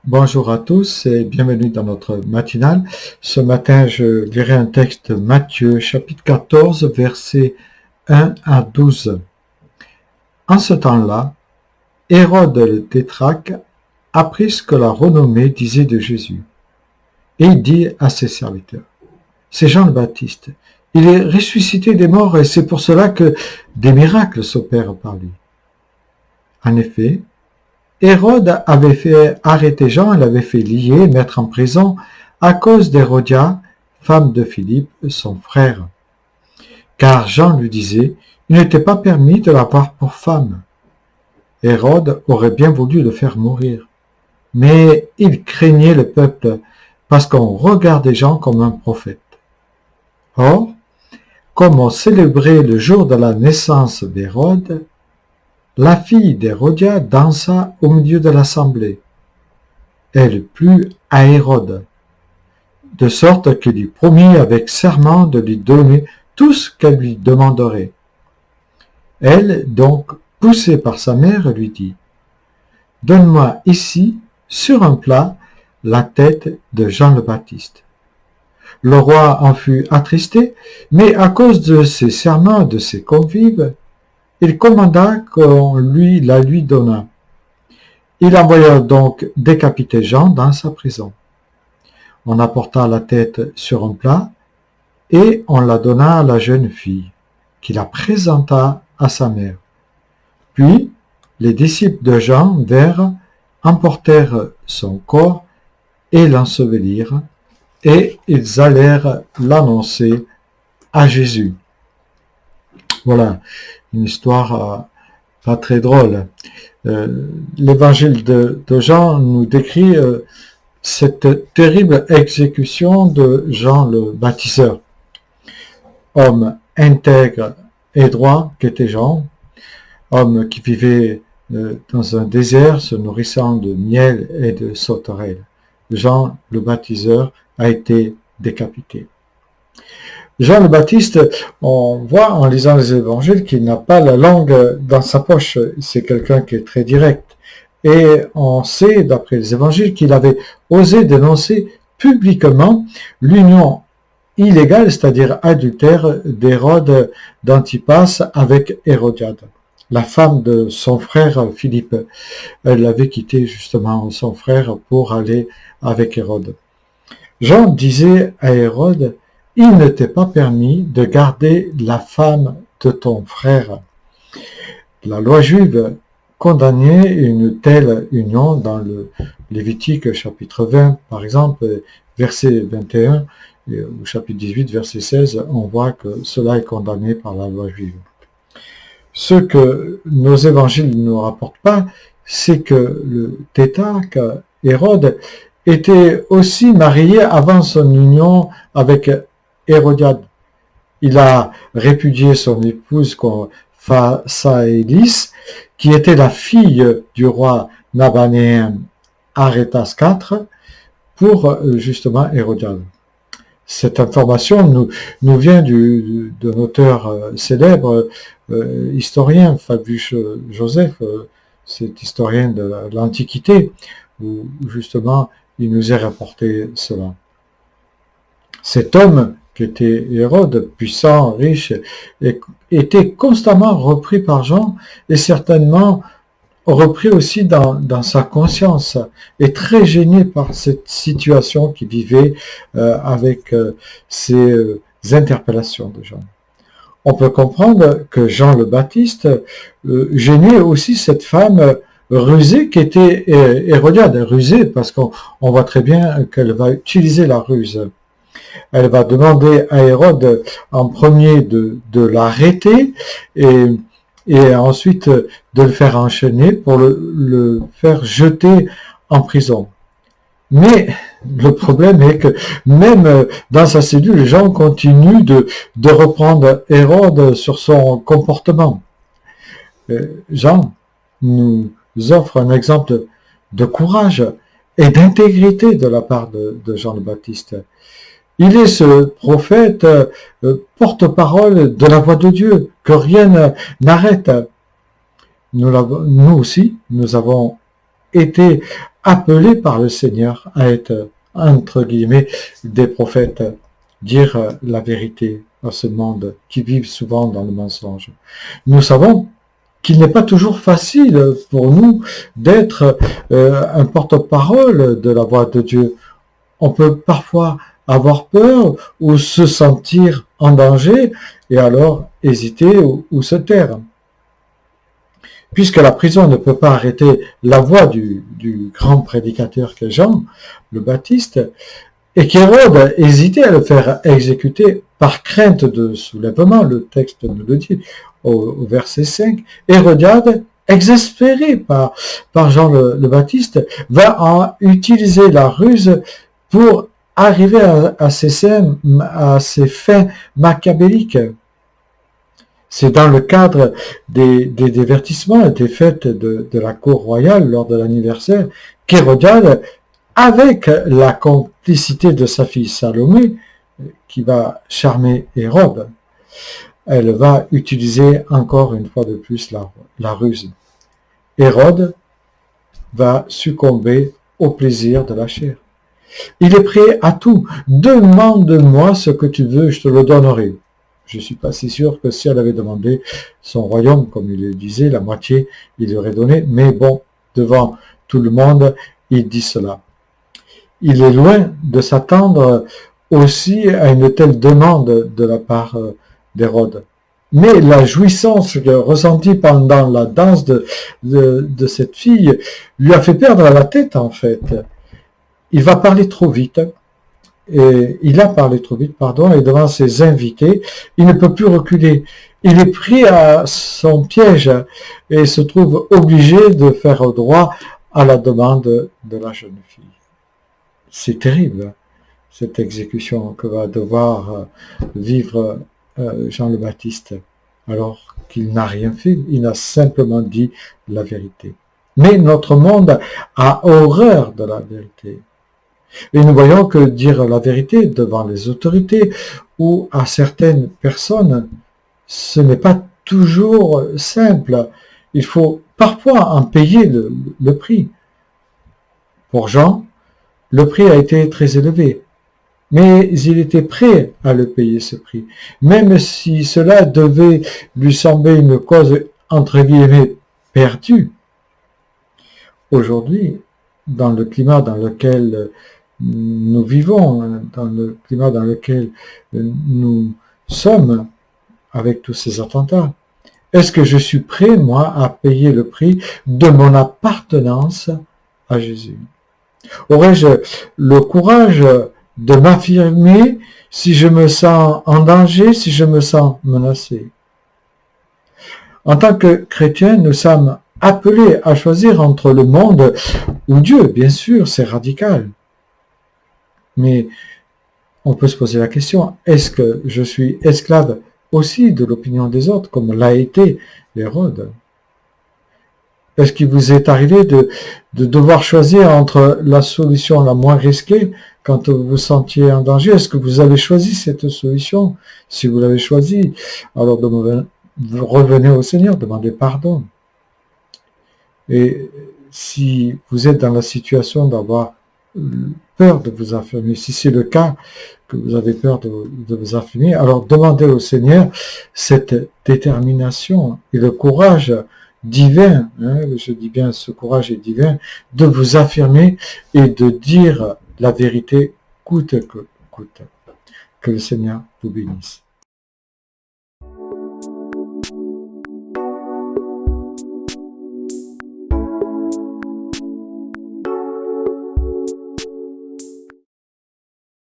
Bonjour à tous et bienvenue dans notre matinale. Ce matin, je lirai un texte de Matthieu, chapitre 14, versets 1 à 12. En ce temps-là, Hérode le tétrarque apprit ce que la renommée disait de Jésus. Et il dit à ses serviteurs, c'est Jean le Baptiste. Il est ressuscité des morts et c'est pour cela que des miracles s'opèrent par lui. En effet, Hérode avait fait arrêter Jean et l'avait fait lier et mettre en prison à cause d'Hérodia, femme de Philippe, son frère. Car Jean lui disait, il n'était pas permis de l'avoir pour femme. Hérode aurait bien voulu le faire mourir, mais il craignait le peuple parce qu'on regardait Jean comme un prophète. Or, comme on célébrait le jour de la naissance d'Hérode, la fille d'Hérodia dansa au milieu de l'assemblée. Elle plut à Hérode, de sorte qu'il lui promit avec serment de lui donner tout ce qu'elle lui demanderait. Elle, donc, poussée par sa mère, lui dit, « Donne-moi ici, sur un plat, la tête de Jean le Baptiste. » Le roi en fut attristé, mais à cause de ses serments de ses convives, il commanda qu'on la lui donnât. Il envoya donc décapiter Jean dans sa prison. On apporta la tête sur un plat et on la donna à la jeune fille, qui la présenta à sa mère. Puis les disciples de Jean vinrent, emportèrent son corps et l'ensevelirent, et ils allèrent l'annoncer à Jésus. Voilà, une histoire pas très drôle. L'évangile de Jean nous décrit cette terrible exécution de Jean le baptiseur. Homme intègre et droit qu'était Jean, homme qui vivait dans un désert se nourrissant de miel et de sauterelles. Jean le baptiseur a été décapité. Jean le Baptiste, on voit en lisant les évangiles qu'il n'a pas la langue dans sa poche. C'est quelqu'un qui est très direct. Et on sait, d'après les évangiles, qu'il avait osé dénoncer publiquement l'union illégale, c'est-à-dire adultère, d'Hérode d'Antipas avec Hérodiade, la femme de son frère Philippe. Elle avait quitté justement son frère pour aller avec Hérode. Jean disait à Hérode, « Il ne t'est pas permis de garder la femme de ton frère. » La loi juive condamnait une telle union dans le Lévitique chapitre 20, par exemple, verset 21, et au chapitre 18, verset 16, on voit que cela est condamné par la loi juive. Ce que nos évangiles ne nous rapportent pas, c'est que le tétrarque Hérode était aussi marié avant son union avec Hérodiade. Il a répudié son épouse Phasaélis, qui était la fille du roi nabanéen Arétas IV, pour justement Hérodiade. Cette information nous vient d'un auteur célèbre, historien, Fabius Joseph, cet historien de l'Antiquité, où justement il nous est rapporté cela. Cet homme, qui était Hérode, puissant, riche, était constamment repris par Jean et certainement repris aussi dans sa conscience et très gêné par cette situation qu'il vivait avec ces interpellations de Jean. On peut comprendre que Jean le Baptiste gênait aussi cette femme rusée qui était Hérodiade, rusée parce qu'on voit très bien qu'elle va utiliser la ruse. Elle va demander à Hérode en premier de l'arrêter et ensuite de le faire enchaîner pour le faire jeter en prison. Mais le problème est que même dans sa cellule, les gens continuent de reprendre Hérode sur son comportement. Jean nous offre un exemple de courage et d'intégrité de la part de Jean le Baptiste. Il est ce prophète porte-parole de la voix de Dieu, que rien n'arrête. Nous aussi, nous avons été appelés par le Seigneur à être, entre guillemets, des prophètes, dire la vérité à ce monde qui vit souvent dans le mensonge. Nous savons qu'il n'est pas toujours facile pour nous d'être un porte-parole de la voix de Dieu. On peut parfois avoir peur ou se sentir en danger et alors hésiter ou se taire. Puisque la prison ne peut pas arrêter la voix du grand prédicateur qu'est Jean le Baptiste, et qu'Hérode hésitait à le faire exécuter par crainte de soulèvement, le texte nous le dit au verset 5, Hérodiade, exaspéré par Jean le Baptiste, va utiliser la ruse pour arriver à ses fins machiavéliques. C'est dans le cadre des divertissements et des fêtes de la cour royale lors de l'anniversaire qu'Hérodiade, avec la complicité de sa fille Salomé, qui va charmer Hérode, elle va utiliser encore une fois de plus la ruse. Hérode va succomber au plaisir de la chair. Il est prêt à tout. Demande-moi ce que tu veux, je te le donnerai. Je ne suis pas si sûr que si elle avait demandé son royaume, comme il le disait, la moitié, il lui aurait donné. Mais bon, devant tout le monde, il dit cela. Il est loin de s'attendre aussi à une telle demande de la part d'Hérode. Mais la jouissance ressentie pendant la danse de cette fille lui a fait perdre la tête, en fait. Il va parler trop vite, et il a parlé trop vite, pardon, et devant ses invités, il ne peut plus reculer. Il est pris à son piège et se trouve obligé de faire droit à la demande de la jeune fille. C'est terrible, cette exécution que va devoir vivre Jean le Baptiste, alors qu'il n'a rien fait, il a simplement dit la vérité. Mais notre monde a horreur de la vérité. Et nous voyons que dire la vérité devant les autorités ou à certaines personnes, ce n'est pas toujours simple. Il faut parfois en payer le prix. Pour Jean, le prix a été très élevé, mais il était prêt à le payer, ce prix. Même si cela devait lui sembler une cause, entre guillemets, perdue. Aujourd'hui, dans le climat dans lequel nous vivons, dans le climat dans lequel nous sommes, avec tous ces attentats, est-ce que je suis prêt, moi, à payer le prix de mon appartenance à Jésus? Aurais-je le courage de m'affirmer si je me sens en danger, si je me sens menacé? En tant que chrétiens, nous sommes appelés à choisir entre le monde ou Dieu. Bien sûr, c'est radical. Mais on peut se poser la question, est-ce que je suis esclave aussi de l'opinion des autres, comme l'a été Hérode? Est-ce qu'il vous est arrivé de devoir choisir entre la solution la moins risquée quand vous vous sentiez en danger? Est-ce que vous avez choisi cette solution? Si vous l'avez choisi, alors vous revenez au Seigneur, demandez pardon. Et si vous êtes dans la situation d'avoir peur de vous affirmer, si c'est le cas que vous avez peur de vous affirmer, alors demandez au Seigneur cette détermination et le courage divin, je dis bien ce courage est divin, de vous affirmer et de dire la vérité coûte que coûte. Que le Seigneur vous bénisse.